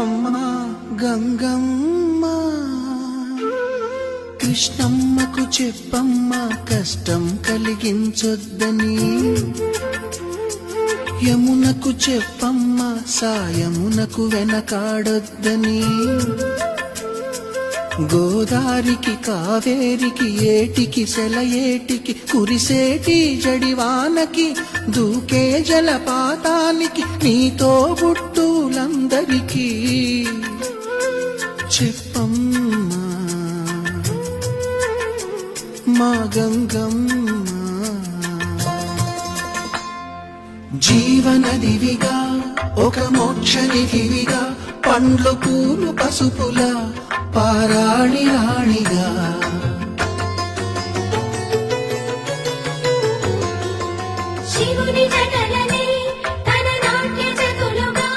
అమ్మ గంగమ్మ. కృష్ణమ్మకు చెప్పమ్మ కష్టం కలిగించొద్దని, యమునకు చెప్పమ్మ సాయమునకు వెనకాడొద్దని, గోదారికి కావేరికి ఏటికి సెలయేటికి కురిసేటి జడివానకి దూకే జలపాతానికి నీతో బుట్టులందరికీ చెప్పమ్మా మా గంగమ్మ. జీవనదివిగా ఒక మోక్షనిధివిగా పండ్లు పూలు పసుపుల పారాణి రాణిగా